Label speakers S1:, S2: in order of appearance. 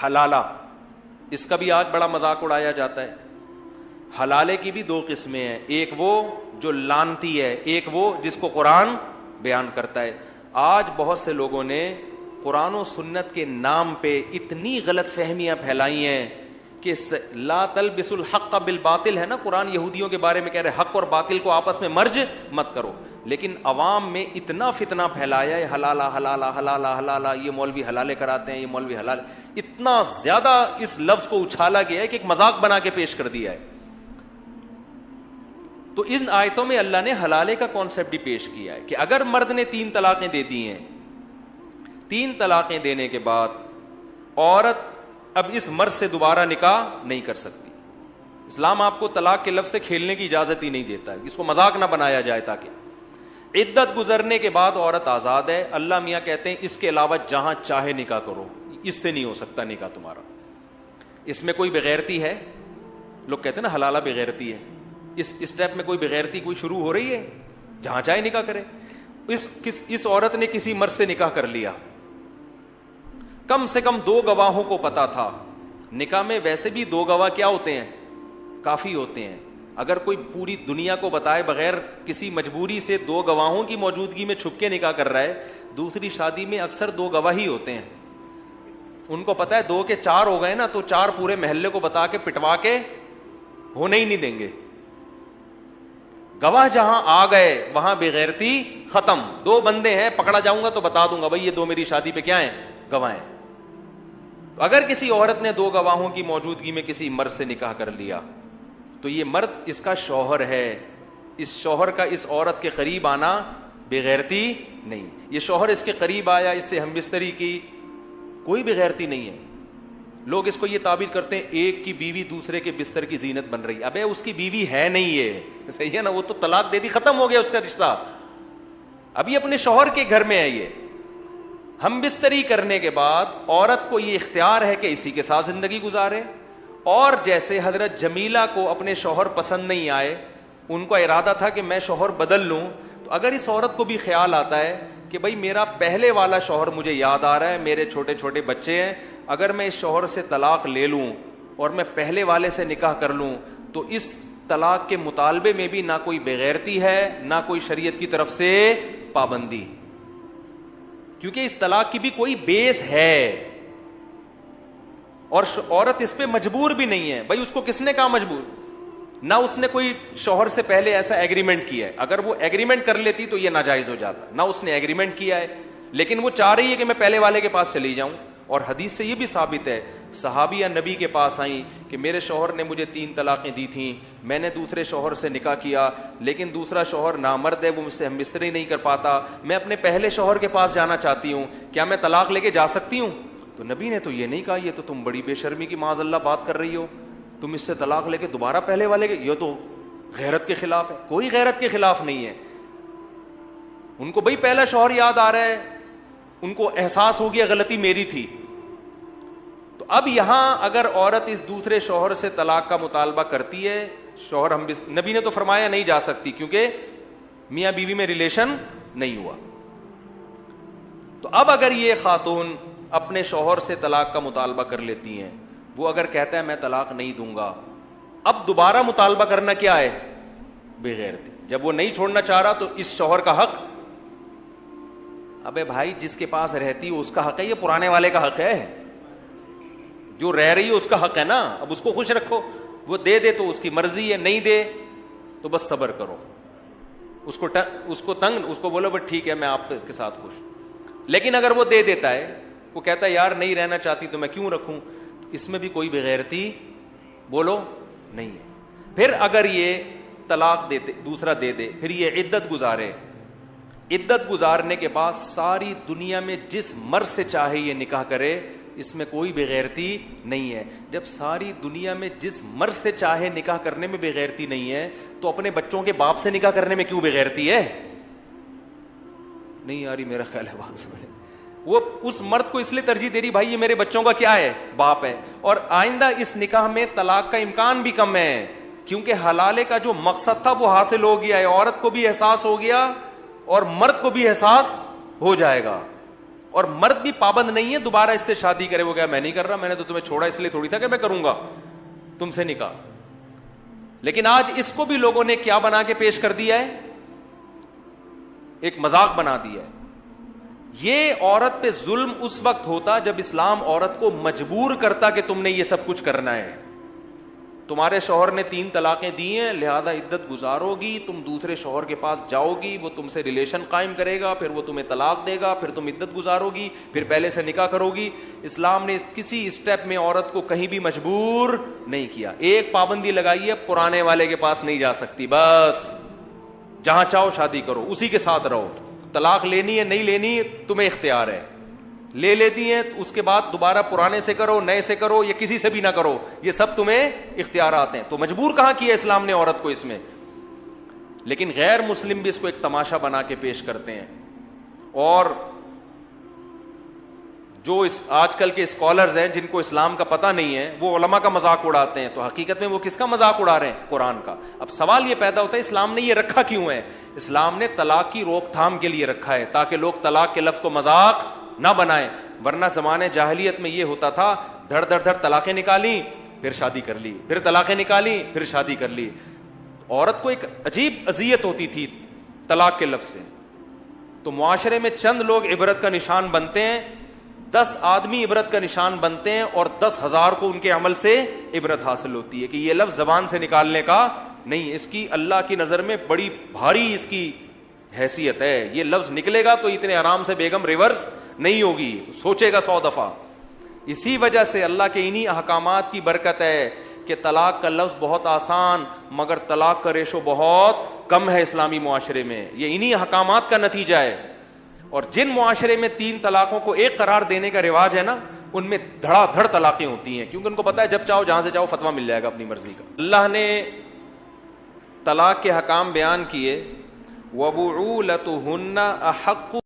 S1: حلالہ، اس کا بھی آج بڑا مذاق اڑایا جاتا ہے. حلالے کی بھی دو قسمیں ہیں، ایک وہ جو لانتی ہے، ایک وہ جس کو قرآن بیان کرتا ہے. آج بہت سے لوگوں نے قرآن و سنت کے نام پہ اتنی غلط فہمیاں پھیلائی ہیں کہ لا تلبس الحق بالباطل ہے نا، قرآن یہودیوں کے بارے میں کہہ رہے حق اور باطل کو آپس میں مرج مت کرو، لیکن عوام میں اتنا فتنہ پھیلایا ہے حلالہ حلالہ حلالہ حلالہ، یہ مولوی حلالے کراتے ہیں، یہ مولوی حلال، اتنا زیادہ اس لفظ کو اچھالا گیا ہے کہ ایک مذاق بنا کے پیش کر دیا ہے. تو ان آیتوں میں اللہ نے حلالے کا کانسیپٹ بھی پیش کیا ہے کہ اگر مرد نے 3 طلاقیں دے دی ہیں، 3 طلاقیں دینے کے بعد عورت اب اس مرد سے دوبارہ نکاح نہیں کر سکتی. اسلام آپ کو طلاق کے لفظ سے کھیلنے کی اجازت ہی نہیں دیتا ہے، اس کو مذاق نہ بنایا جائے. تاکہ عدت گزرنے کے بعد عورت آزاد ہے. اللہ میاں کہتے ہیں اس کے علاوہ جہاں چاہے نکاح کرو، اس سے نہیں ہو سکتا نکاح تمہارا. اس میں کوئی بغیرتی ہے؟ لوگ کہتے ہیں نا حلالہ بغیرتی ہے. اس اسٹیپ میں کوئی بغیرتی کوئی شروع ہو رہی ہے؟ جہاں چاہے نکاح کرے. اس عورت نے کسی مرد سے نکاح کر لیا، کم سے کم 2 گواہوں کو پتا تھا. نکاح میں ویسے بھی 2 گواہ کیا ہوتے ہیں؟ کافی ہوتے ہیں. اگر کوئی پوری دنیا کو بتائے بغیر کسی مجبوری سے 2 گواہوں کی موجودگی میں چھپ کے نکاح کر رہا ہے، دوسری شادی میں اکثر 2 گواہ ہی ہوتے ہیں. ان کو پتا ہے 2 کے 4 ہو گئے نا تو 4 پورے محلے کو بتا کے پٹوا کے ہونے ہی نہیں دیں گے. گواہ جہاں آ گئے وہاں بغیرتی ختم. 2 بندے ہیں، پکڑا جاؤں گا تو بتا دوں گا بھائی یہ 2 میری شادی پہ کیا ہیں؟ گواہ ہیں. اگر کسی عورت نے 2 گواہوں کی موجودگی میں کسی مرد سے نکاح کر لیا تو یہ مرد اس کا شوہر ہے. اس شوہر کا اس عورت کے قریب آنا بغیرتی نہیں. یہ شوہر اس کے قریب آیا، اس سے ہم بستری کی، کوئی بغیرتی نہیں ہے. لوگ اس کو یہ تعبیر کرتے ہیں ایک کی بیوی دوسرے کے بستر کی زینت بن رہی. ابے اس کی بیوی ہے نہیں، یہ صحیح ہے نا، وہ تو طلاق دے دی، ختم ہو گیا اس کا رشتہ. ابھی اپنے شوہر کے گھر میں ہے. یہ ہم بستری کرنے کے بعد عورت کو یہ اختیار ہے کہ اسی کے ساتھ زندگی گزارے. اور جیسے حضرت جمیلہ کو اپنے شوہر پسند نہیں آئے، ان کا ارادہ تھا کہ میں شوہر بدل لوں، تو اگر اس عورت کو بھی خیال آتا ہے کہ بھائی میرا پہلے والا شوہر مجھے یاد آ رہا ہے، میرے چھوٹے چھوٹے بچے ہیں، اگر میں اس شوہر سے طلاق لے لوں اور میں پہلے والے سے نکاح کر لوں تو اس طلاق کے مطالبے میں بھی نہ کوئی بغیرتی ہے نہ کوئی شریعت کی طرف سے پابندی، کیونکہ اس طلاق کی بھی کوئی بیس ہے اور عورت اس پہ مجبور بھی نہیں ہے. بھائی اس کو کس نے کہا مجبور؟ نہ اس نے کوئی شوہر سے پہلے ایسا ایگریمنٹ کیا ہے. اگر وہ ایگریمنٹ کر لیتی تو یہ ناجائز ہو جاتا. نہ اس نے ایگریمنٹ کیا ہے، لیکن وہ چاہ رہی ہے کہ میں پہلے والے کے پاس چلی جاؤں. اور حدیث سے یہ بھی ثابت ہے، صحابیہ نبی کے پاس آئیں کہ میرے شوہر نے مجھے 3 طلاقیں دی تھیں، میں نے دوسرے شوہر سے نکاح کیا، لیکن دوسرا شوہر نامرد ہے، وہ مجھ سے ہم بستری نہیں کر پاتا، میں اپنے پہلے شوہر کے پاس جانا چاہتی ہوں، کیا میں طلاق لے کے جا سکتی ہوں؟ تو نبی نے تو یہ نہیں کہا، یہ تو تم بڑی بے شرمی کی معاذ اللہ بات کر رہی ہو، تم اس سے طلاق لے کے دوبارہ پہلے والے کے، یہ تو غیرت کے خلاف ہے. کوئی غیرت کے خلاف نہیں ہے. ان کو بھائی پہلا شوہر یاد آ رہا ہے، ان کو احساس ہو گیا غلطی میری تھی. تو اب یہاں اگر عورت اس دوسرے شوہر سے طلاق کا مطالبہ کرتی ہے، شوہر ہم نبی نے تو فرمایا نہیں جا سکتی کیونکہ میاں بیوی میں ریلیشن نہیں ہوا. تو اب اگر یہ خاتون اپنے شوہر سے طلاق کا مطالبہ کر لیتی ہیں، وہ اگر کہتا ہے میں طلاق نہیں دوں گا، اب دوبارہ مطالبہ کرنا کیا ہے؟ بغیرتی. جب وہ نہیں چھوڑنا چاہ رہا تو اس شوہر کا حق، ابے بھائی جس کے پاس رہتی ہے اس کا حق ہے، یہ پرانے والے کا حق ہے، جو رہ رہی ہے اس کا حق ہے نا. اب اس کو خوش رکھو، وہ دے دے تو اس کی مرضی ہے، نہیں دے تو بس صبر کرو. اس کو تنگ، اس کو بولو بس ٹھیک ہے میں آپ کے ساتھ خوش. لیکن اگر وہ دے دیتا ہے، وہ کہتا ہے یار نہیں رہنا چاہتی تو میں کیوں رکھوں، تو اس میں بھی کوئی بغیرتی بولو نہیں ہے. پھر اگر یہ طلاق دیتے دوسرا دے دے، پھر یہ عدت گزارے، عدت گزارنے کے بعد ساری دنیا میں جس مرد سے چاہے یہ نکاح کرے، اس میں کوئی بغیرتی نہیں ہے. جب ساری دنیا میں جس مرد سے چاہے نکاح کرنے میں بغیرتی نہیں ہے تو اپنے بچوں کے باپ سے نکاح کرنے میں کیوں بغیرتی ہے؟ نہیں آ رہی میرا خیال ہے بات سمجھے. وہ اس مرد کو اس لیے ترجیح دے رہی بھائی یہ میرے بچوں کا کیا ہے؟ باپ ہے. اور آئندہ اس نکاح میں طلاق کا امکان بھی کم ہے کیونکہ حلالے کا جو مقصد تھا وہ حاصل ہو گیا ہے. عورت کو بھی احساس ہو گیا اور مرد کو بھی احساس ہو جائے گا. اور مرد بھی پابند نہیں ہے دوبارہ اس سے شادی کرے. وہ کہا میں نہیں کر رہا, میں نے تو تمہیں چھوڑا اس لیے تھوڑی تھا کہ میں کروں گا تم سے نکاح. لیکن آج اس کو بھی لوگوں نے کیا بنا کے پیش کر دیا ہے, ایک مذاق بنا دیا ہے. یہ عورت پہ ظلم اس وقت ہوتا جب اسلام عورت کو مجبور کرتا کہ تم نے یہ سب کچھ کرنا ہے. تمہارے شوہر نے 3 طلاقیں دی ہیں, لہذا عدت گزارو گی, تم دوسرے شوہر کے پاس جاؤ گی, وہ تم سے ریلیشن قائم کرے گا, پھر وہ تمہیں طلاق دے گا, پھر تم عدت گزارو گی, پھر پہلے سے نکاح کرو گی. اسلام نے کسی اسٹیپ میں عورت کو کہیں بھی مجبور نہیں کیا. ایک پابندی لگائی ہے, پرانے والے کے پاس نہیں جا سکتی, بس جہاں چاہو شادی کرو, اسی کے ساتھ رہو. طلاق لینی ہے نہیں لینی تمہیں اختیار ہے, لے لیتی ہیں اس کے بعد دوبارہ پرانے سے کرو, نئے سے کرو, یا کسی سے بھی نہ کرو, یہ سب تمہیں اختیارات ہیں. تو مجبور کہاں کیا اسلام نے عورت کو اس میں. لیکن غیر مسلم بھی اس کو ایک تماشا بنا کے پیش کرتے ہیں. اور جو آج کل کے اسکالرز ہیں جن کو اسلام کا پتہ نہیں ہے, وہ علماء کا مذاق اڑاتے ہیں. تو حقیقت میں وہ کس کا مذاق اڑا رہے ہیں؟ قرآن کا. اب سوال یہ پیدا ہوتا ہے اسلام نے یہ رکھا کیوں ہے؟ اسلام نے طلاق کی روک تھام کے لیے رکھا ہے تاکہ لوگ طلاق کے لفظ کو مذاق نہ بنائیں. ورنہ زمانے جاہلیت میں یہ ہوتا تھا, دھڑ دھڑ دھڑ طلاقیں نکالی, پھر شادی کر لی, پھر طلاقیں نکالی, پھر شادی کر لی. عورت کو ایک عجیب اذیت ہوتی تھی طلاق کے لفظ سے. تو معاشرے میں چند لوگ عبرت کا نشان بنتے ہیں, 10 آدمی عبرت کا نشان بنتے ہیں, اور 10,000 کو ان کے عمل سے عبرت حاصل ہوتی ہے کہ یہ لفظ زبان سے نکالنے کا نہیں, اس کی اللہ کی نظر میں بڑی بھاری اس کی حیثیت ہے. یہ لفظ نکلے گا تو اتنے آرام سے بیگم ریورس نہیں ہوگی, سوچے گا 100 دفعہ. اسی وجہ سے اللہ کے انہی احکامات کی برکت ہے کہ طلاق کا لفظ بہت آسان مگر طلاق کا ریشو بہت کم ہے اسلامی معاشرے میں. یہ انہی احکامات کا نتیجہ ہے. اور جن معاشرے میں 3 طلاقوں کو ایک قرار دینے کا رواج ہے نا, ان میں دھڑا دھڑ طلاقیں ہوتی ہیں, کیونکہ ان کو پتا ہے جب چاہو جہاں سے چاہو فتویٰ مل جائے گا اپنی مرضی کا. اللہ نے طلاق کے حکام بیان کیے, وَبُعُولَتُهُنَّ أَحَقُّ